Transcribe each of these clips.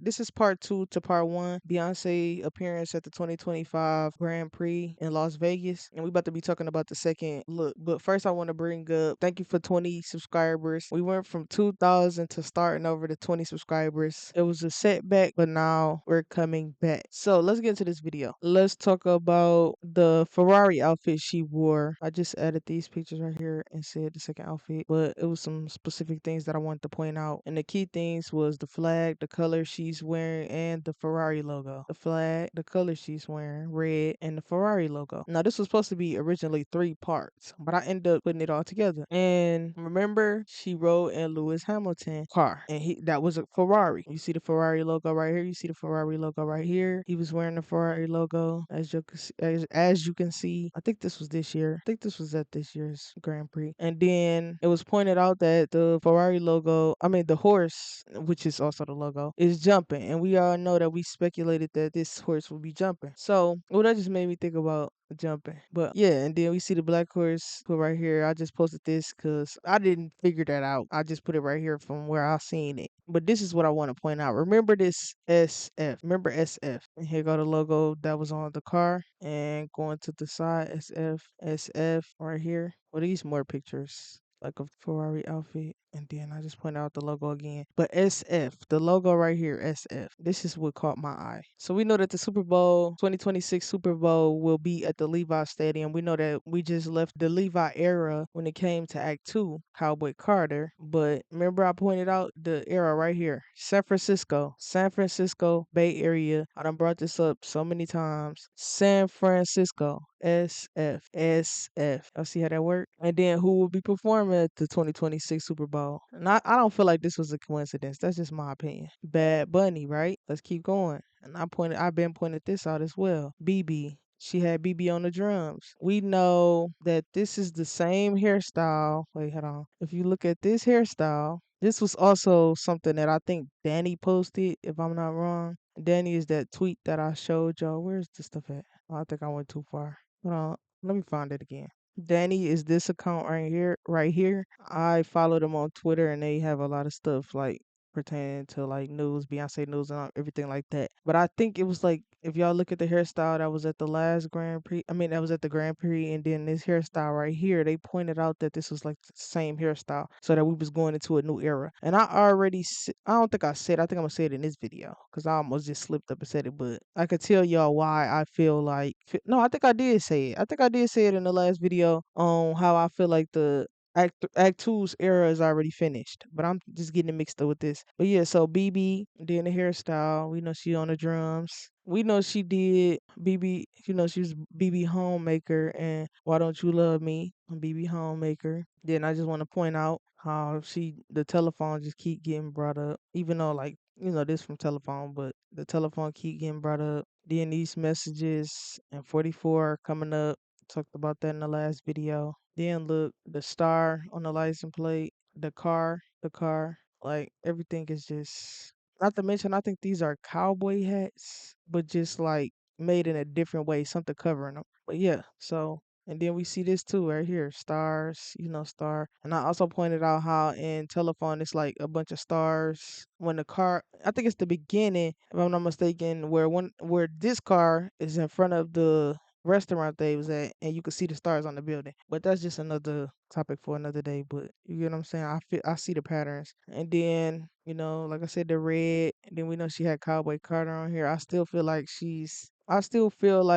this is part two to part one. Beyonce appearance at the 2025 Grand Prix in Las Vegas, and we about to be talking about the second look. But first, I want to bring up thank you for 20 subscribers. We went from 2,000 to starting over to 20 subscribers. It was a setback, but now we're coming back. So let's get into this video. Let's talk about the Ferrari outfit she wore. I just added these pictures right here and said the second outfit, but it was some specific things that I wanted to point out. And the key things was the flag, the color she's wearing, and the Ferrari logo. The flag, the color she's wearing, red, and the Ferrari logo. Now this was supposed to be originally 3 parts, but I ended up putting it all together. And remember, she rode in Lewis Hamilton car, and that was a Ferrari. You see the Ferrari logo right here. You see the Ferrari logo right here. He was wearing the Ferrari logo, as you can see, as you can see. I think this was this year. I think this was at this year's Grand Prix. And then it was pointed out that the Ferrari logo, I mean the horse, which is also the logo, is jumping, and we all know that we speculated that this horse would be jumping. So, well, that just made me think about jumping. But yeah, and then we see the black horse put right here. I just posted this because I didn't figure that out. I just put it right here from where I seen it. But this is what I want to point out. Remember this SF. Remember SF. And here go the logo that was on the car. And going to the side, SF right here. Well, these more pictures like a Ferrari outfit. And then I just point out the logo again. But SF, the logo right here, SF. This is what caught my eye. So we know that the Super Bowl, 2026 Super Bowl will be at the Levi Stadium. We know that we just left the Levi era when it came to Act 2, Cowboy Carter. But remember I pointed out the era right here. San Francisco, Bay Area. I done brought this up so many times. San Francisco. SF. Y'all see how that worked? And then who will be performing at the 2026 Super Bowl? And I don't feel like this was a coincidence. That's just my opinion. Bad Bunny, right? Let's keep going. And I've been pointed this out as well. BB. She had BB on the drums. We know that this is the same hairstyle. Wait, hold on. If you look at this hairstyle, this was also something that I think Danny posted, if I'm not wrong. Danny is that tweet that I showed y'all. Where's this stuff at? Oh, I think I went too far. Hold on. Let me find it again. Danny is this account right here, right here. I follow them on Twitter and they have a lot of stuff like pertaining to like news, Beyonce news and everything like that. But I think it was like if y'all look at the hairstyle that was at the last Grand Prix, I mean that was at the Grand Prix, and then this hairstyle right here, they pointed out that this was like the same hairstyle, so that we was going into a new era. And I don't think I said, I think I'm gonna say it in this video because I almost just slipped up and said it, but I could tell y'all why I feel like no, I think I did say it. I think I did say it in the last video on how I feel like the Act Two's era is already finished, but I'm just getting it mixed up with this. But yeah, so BB, then the hairstyle. We know she on the drums. We know she did BB. You know she was BB Homemaker and Why Don't You Love Me on BB Homemaker. Then I just want to point out how the telephone just keep getting brought up, even though like this from telephone, but the telephone keep getting brought up. Then these messages and 44 coming up. Talked about that in the last video. Then look, the star on the license plate, the car, like everything is just not to mention I think these are cowboy hats, but just like made in a different way, something covering them. But yeah, so and then we see this too right here, stars, star. And I also pointed out how in telephone it's like a bunch of stars. When the car, I think it's the beginning, if I'm not mistaken, where this car is in front of the restaurant they was at, and you could see the stars on the building. But that's just another topic for another day. But you get what I'm saying? I see the patterns. And then, like I said, the red, and then we know she had Cowboy Carter on here. I still feel like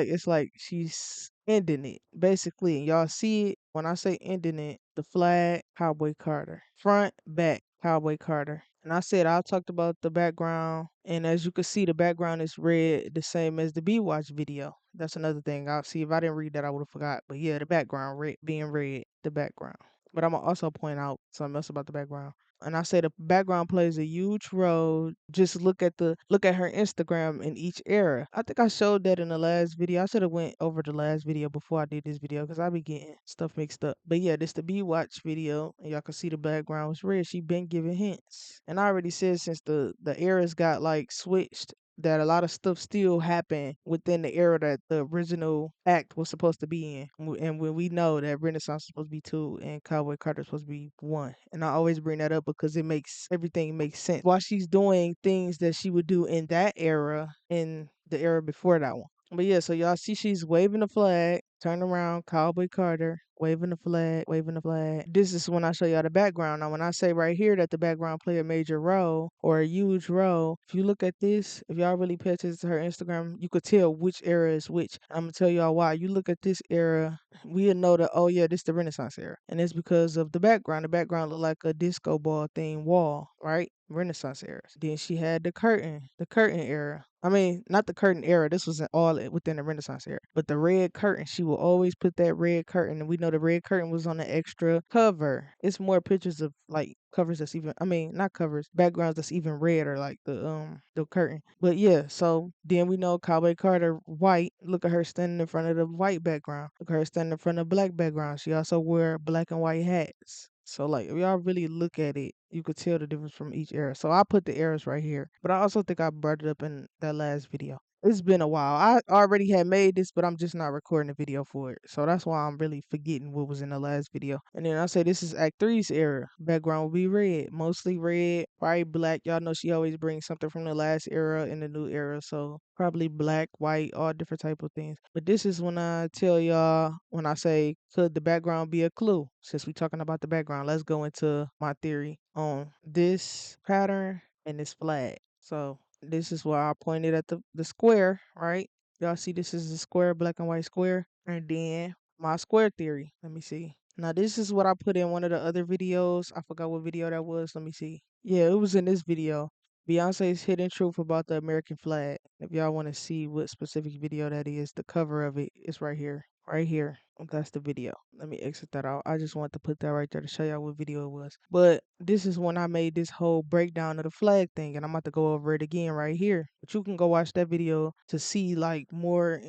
it's like she's ending it, basically. And y'all see it when I say ending it, the flag, Cowboy Carter. Front, back, Cowboy Carter. And I said I talked about the background, and as you can see, the background is red, the same as the B Watch video. That's another thing. I'll see if I didn't read that, I would have forgot. But yeah, the background red, being red, the background. But I'm gonna also point out something else about the background. And I say the background plays a huge role. Just look at her Instagram in each era. I think I showed that in the last video. I should have went over the last video before I did this video because I be getting stuff mixed up. But yeah, this the B Watch video, and y'all can see the background was red. She been giving hints, and I already said since the eras got like switched, that a lot of stuff still happened within the era that the original act was supposed to be in. And when we know that Renaissance is supposed to be two and Cowboy Carter is supposed to be one. And I always bring that up because it makes everything make sense. While she's doing things that she would do in that era, in the era before that one. But yeah, so y'all see she's waving the flag, turn around, Cowboy Carter, waving the flag, waving the flag. This is when I show y'all the background. Now, when I say right here that the background play a major role or a huge role, if you look at this, if y'all really pay attention to her Instagram, you could tell which era is which. I'm gonna tell y'all why. You look at this era, we'll know that, oh yeah, this the Renaissance era. And it's because of the background. The background looked like a disco ball theme wall, right? Renaissance era. Then she had the curtain era. I mean, not the curtain era. This was all within the Renaissance era. But the red curtain, she will always put that red curtain. And we know the red curtain was on the extra cover. It's more pictures of like covers that's even, I mean, not covers, backgrounds that's even red or like the curtain. But yeah, so then we know Cowboy Carter white. Look at her standing in front of the white background. Look at her standing in front of the black background. She also wear black and white hats. So like if y'all really look at it, you could tell the difference from each era. So I put the eras right here. But I also think I brought it up in that last video. It's been a while. I already had made this, but I'm just not recording a video for it. So that's why I'm really forgetting what was in the last video. And then I say this is Act Three's era. Background will be red. Mostly red, probably black. Y'all know she always brings something from the last era in the new era. So probably black, white, all different type of things. But this is when I tell y'all, when I say, could the background be a clue? Since we talking about the background, let's go into my theory on this pattern and this flag. So this is where I pointed at the square, right? Y'all see this is the square, black and white square. And then my square theory. Let me see. Now this is what I put in one of the other videos. I forgot what video that was. Let me see. Yeah, it was in this video. Beyonce's hidden truth about the American flag. If y'all want to see what specific video that is, the cover of it is right here. Right here. That's the video. Let me exit that out. I just want to put that right there to show y'all what video it was. But this is when I made this whole breakdown of the flag thing, and I'm about to go over it again right here. But you can go watch that video to see like more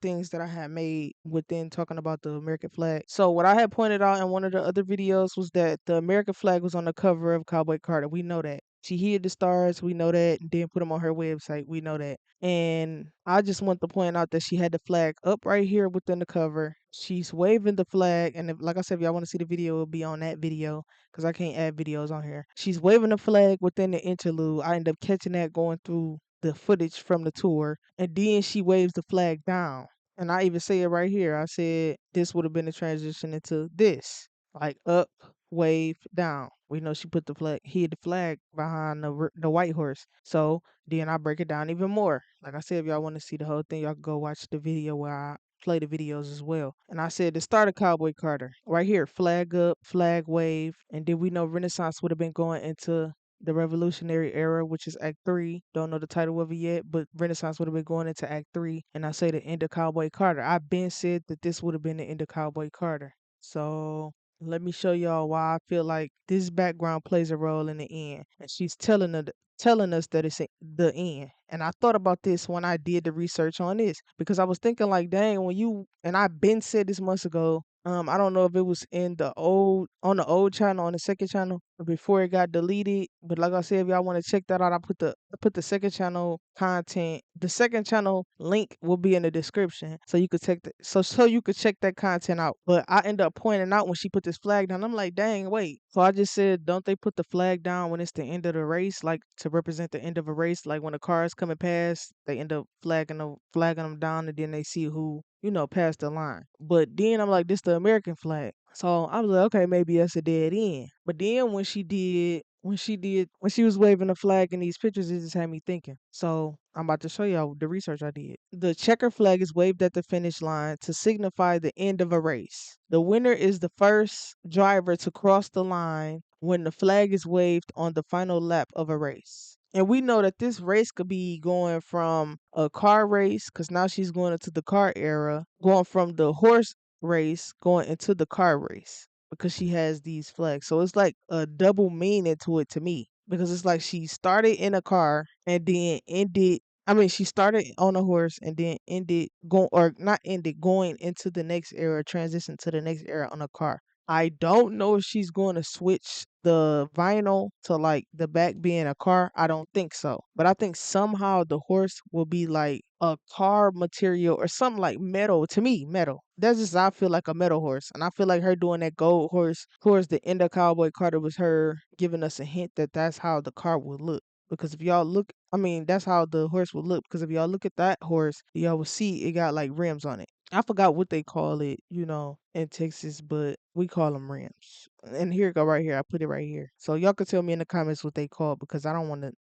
things that I had made within talking about the American flag. So what I had pointed out in one of the other videos was that the American flag was on the cover of Cowboy Carter. We know that. She hid the stars, we know that, and then put them on her website, we know that. And I just want to point out that she had the flag up right here within the cover. She's waving the flag, and if, like I said, if y'all want to see the video, it'll be on that video because I can't add videos on here. She's waving the flag within the interlude. I end up catching that going through the footage from the tour, and then she waves the flag down. And I even say it right here. I said this would have been a transition into this, like up, wave, down. We know she put the flag, hid the flag behind the white horse. So then I break it down even more. Like I said, if y'all want to see the whole thing, y'all can go watch the video where I play the videos as well. And I said the start of Cowboy Carter. Right here, flag up, flag wave. And then we know Renaissance would have been going into the Revolutionary Era, which is Act 3. Don't know the title of it yet, but Renaissance would have been going into Act 3. And I say the end of Cowboy Carter. I've been said that this would have been the end of Cowboy Carter. So let me show y'all why I feel like this background plays a role in the end. And she's telling us that it's the end. And I thought about this when I did the research on this because I was thinking like, dang, when you and I've been said this months ago. I don't know if it was in the old channel, on the second channel before it got deleted. But like I said, if y'all want to check that out, I put the second channel content. The second channel link will be in the description, so you could so you could check that content out. But I end up pointing out when she put this flag down. I'm like, dang, wait. So I just said, don't they put the flag down when it's the end of the race, like to represent the end of a race? Like when the car is coming past, they end up flagging them down, and then they see who past the line. But then I'm like, this the American flag. So I was like, okay, maybe that's a dead end. But then when she was waving the flag in these pictures, it just had me thinking. So I'm about to show y'all the research I did. The checker flag is waved at the finish line to signify the end of a race. The winner is the first driver to cross the line when the flag is waved on the final lap of a race. And we know that this race could be going from a car race, because now she's going into the car era, going from the horse race, going into the car race, because she has these flags. So it's like a double meaning to it to me, because it's like she started in a car and then ended. I mean, she started on a horse and then ended going, or not ended, going into the next era, transition to the next era on a car. I don't know if she's going to switch the vinyl to like the back being a car? I don't think so. But I think somehow the horse will be like a car material or something like metal. To me, metal. That's just I feel like a metal horse. And I feel like her doing that gold horse towards the end of Cowboy Carter was her giving us a hint that that's how the car would look. Because if y'all look, I mean, that's how the horse would look. Because if y'all look at that horse, y'all will see it got like rims on it. I forgot what they call it, in Texas, but we call them rims. And here it go right here. I put it right here. So y'all can tell me in the comments what they call it because I don't want to,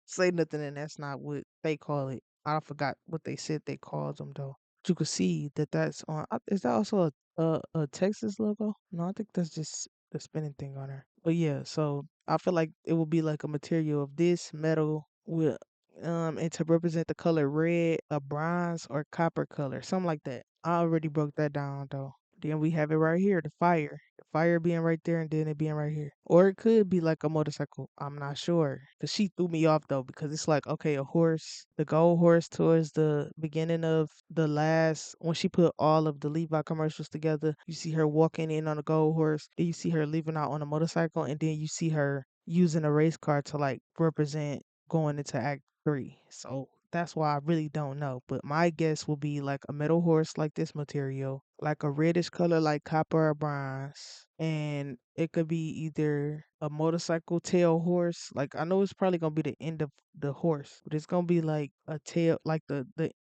say nothing and that's not what they call it. I forgot what they said they called them though. But you can see that that's on. Is that also a Texas logo? No, I think that's just the spinning thing on her. But yeah, so I feel like it will be like a material of this metal with and to represent the color red, a bronze or copper color, something like that. I already broke that down though. Then we have it right here, the fire. The fire being right there and then it being right here. Or it could be like a motorcycle. I'm not sure. Cause she threw me off though, because it's like, okay, a horse, the gold horse towards the beginning of the last, when she put all of the Levi commercials together, you see her walking in on a gold horse, then you see her leaving out on a motorcycle, and then you see her using a race car to like represent going into Act 3. So that's why I really don't know. But my guess will be like a metal horse like this material, like a reddish color like copper or bronze. And it could be either a motorcycle tail horse. Like I know it's probably gonna be the end of the horse, but it's gonna be like a tail, like the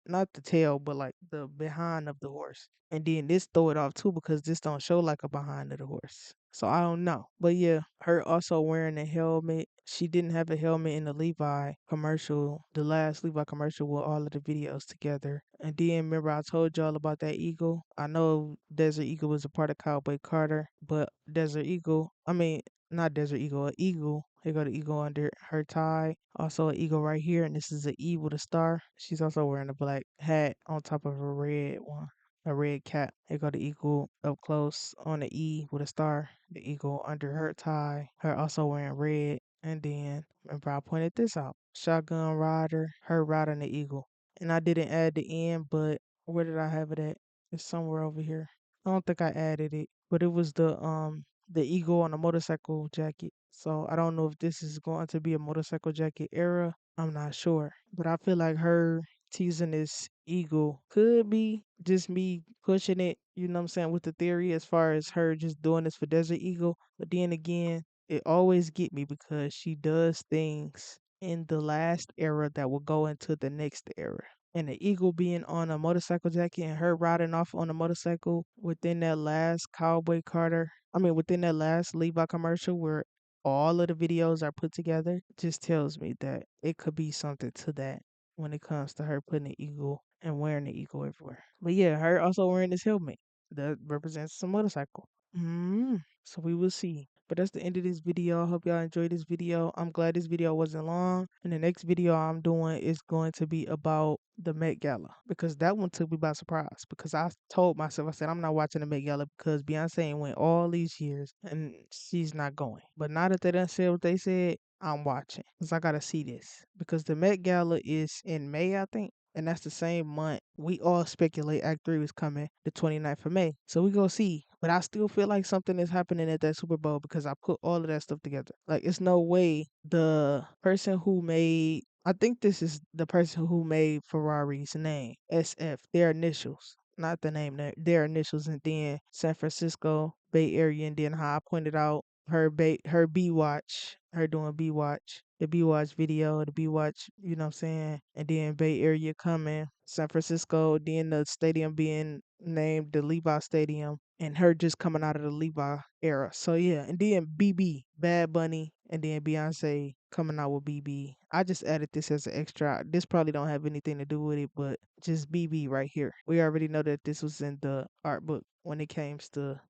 not the tail, but like the behind of the horse. And then this throw it off too because this don't show like a behind of the horse. So I don't know. But yeah, her also wearing a helmet. She didn't have a helmet in the Levi commercial, the last Levi commercial with all of the videos together. And then remember I told y'all about that eagle. I know Desert Eagle was a part of Cowboy Carter, but Desert Eagle, I mean not Desert Eagle, an eagle. Here go the eagle under her tie. Also an eagle right here, and this is an E with a star. She's also wearing a black hat on top of a red one, a red cap. Here go the eagle up close on the E with a star. The eagle under her tie. Her also wearing red. And then remember I pointed this out. Shotgun rider, her riding the eagle. And I didn't add the end, but where did I have it at? It's somewhere over here. I don't think I added it, but it was the eagle on a motorcycle jacket. So I don't know if this is going to be a motorcycle jacket era. I'm not sure. But I feel like her teasing this eagle could be just me pushing it, you know what I'm saying, with the theory as far as her just doing this for Desert Eagle. But then again, it always get me because she does things in the last era that will go into the next era. And the eagle being on a motorcycle jacket and her riding off on a motorcycle within that last Cowboy Carter, I mean, within that last Levi commercial where all of the videos are put together, just tells me that it could be something to that when it comes to her putting the eagle and wearing the eagle everywhere. But yeah, her also wearing this helmet that represents a motorcycle. So we will see. But that's the end of this video. I hope y'all enjoyed this video. I'm glad this video wasn't long. And the next video I'm doing is going to be about the Met Gala because that one took me by surprise because I told myself, I said, I'm not watching the Met Gala because Beyonce ain't went all these years and she's not going. But now that they done said what they said, I'm watching because I got to see this because the Met Gala is in May, I think. And that's the same month we all speculate Act 3 was coming the 29th of May. So we go see. But I still feel like something is happening at that Super Bowl because I put all of that stuff together. Like it's no way the person who made, I think this is the person who made Ferrari's name, SF, their initials. Not the name, their initials, and then San Francisco, Bay Area, and then how I pointed out her B watch, her doing B watch, the B watch video, the B watch, you know what I'm saying? And then Bay Area coming, San Francisco, then the stadium being named the Levi Stadium, and her just coming out of the Levi era. So yeah, and then BB, Bad Bunny, and then Beyonce coming out with BB. I just added this as an extra. This probably don't have anything to do with it, but just BB right here. We already know that this was in the art book when it came to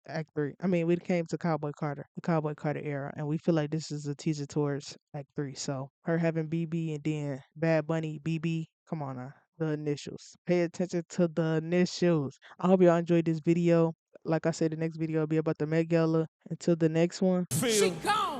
Act 3. I mean, when it came to Cowboy Carter, the Cowboy Carter era, and we feel like this is a teaser towards Act 3. So her having BB and then Bad Bunny BB. Come on now, the initials. Pay attention to the initials. I hope y'all enjoyed this video. Like I said, the next video will be about the Met Gala. Until the next one. Feel.